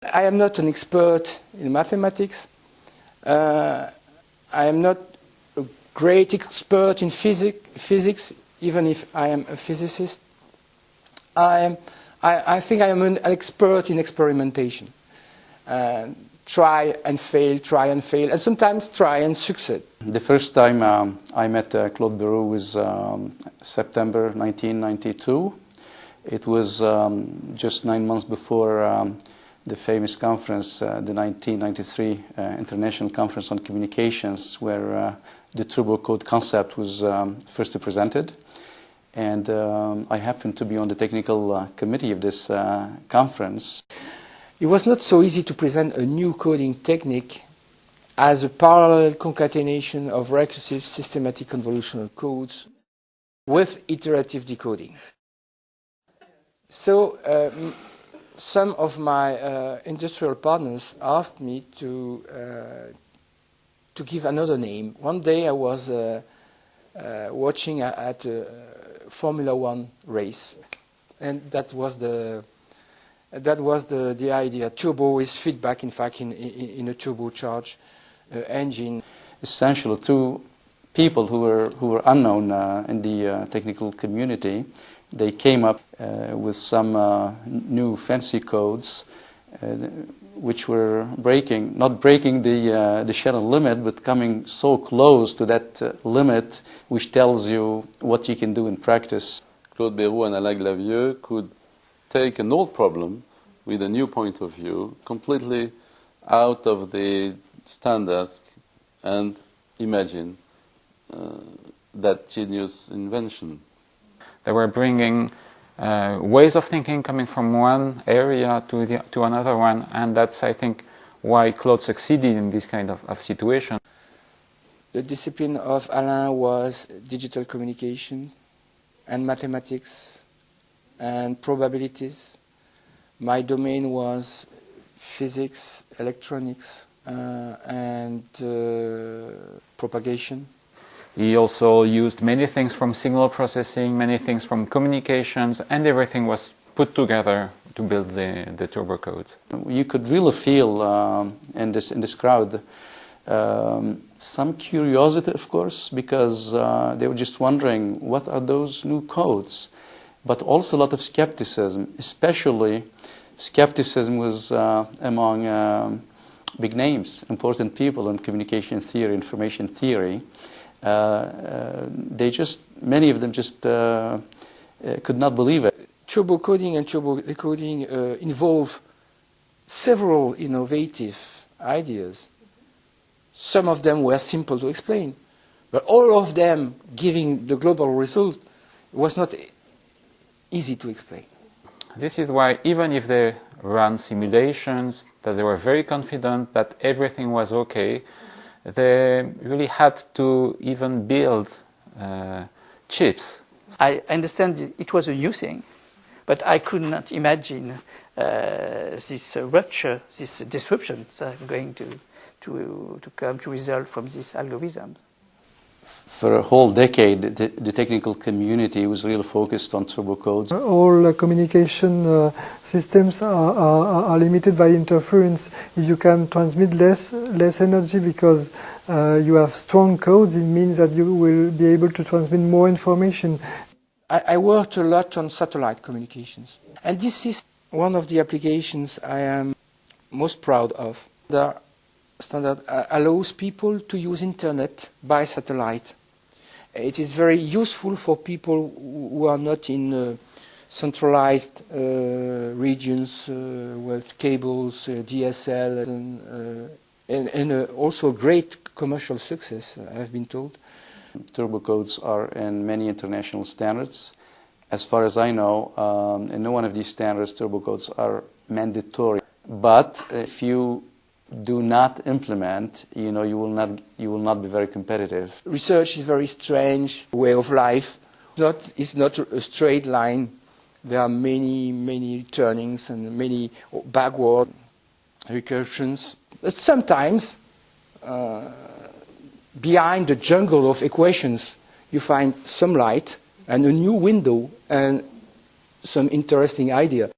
I am not an expert in mathematics. I am not a great expert in physics, even if I am a physicist. I think I am an expert in experimentation. Try and fail, and sometimes try and succeed. The first time I met Claude Berrou was September 1992. It was just 9 months before the famous conference, the 1993 International Conference on Communications, where the Turbocode concept was first presented. And I happened to be on the technical committee of this conference. It was not so easy to present a new coding technique as a parallel concatenation of recursive systematic convolutional codes with iterative decoding. So some of my industrial partners asked me to give another name. One day I was watching at a Formula One race, and that was the idea. Turbo is feedback, in fact, in a turbocharged engine. Essentially, two people who were unknown in the technical community, they came up with some new fancy codes, which were not breaking the Shannon limit, but coming so close to that limit, which tells you what you can do in practice. Claude Berrou and Alain Glavieux could take an old problem with a new point of view, completely out of the standards, and imagine that genius invention. They were bringing ways of thinking coming from one area to another one, and that's, I think, why Claude succeeded in this kind of situation. The discipline of Alain was digital communication and mathematics and probabilities. My domain was physics, electronics, and propagation. He also used many things from signal processing, many things from communications, and everything was put together to build the Turbocodes. You could really feel in this crowd some curiosity, of course, because they were just wondering, what are those new codes? But also a lot of skepticism, especially skepticism was among big names, important people in communication theory, information theory. Many of them just could not believe it. Turbocoding and turbodecoding involve several innovative ideas. Some of them were simple to explain, but all of them giving the global result was not easy to explain. This is why, even if they ran simulations, that they were very confident that everything was okay, they really had to even build chips. I understand it was a new thing, but I could not imagine this rupture, this disruption that are going to come to result from this algorithm. For a whole decade, the technical community was really focused on turbocodes. All communication systems are limited by interference. If you can transmit less energy because you have strong codes, it means that you will be able to transmit more information. I worked a lot on satellite communications, and this is one of the applications I am most proud of. The standard allows people to use internet by satellite. It is very useful for people who are not in centralized regions with cables, DSL, and also a great commercial success, I've been told. Turbocodes are in many international standards. As far as I know, in no one of these standards, turbocodes are mandatory. But if you do not implement, you will not be very competitive. Research is a very strange way of life. It's not a straight line. There are many turnings and many backward recursions. But sometimes, behind the jungle of equations, you find some light and a new window and some interesting idea.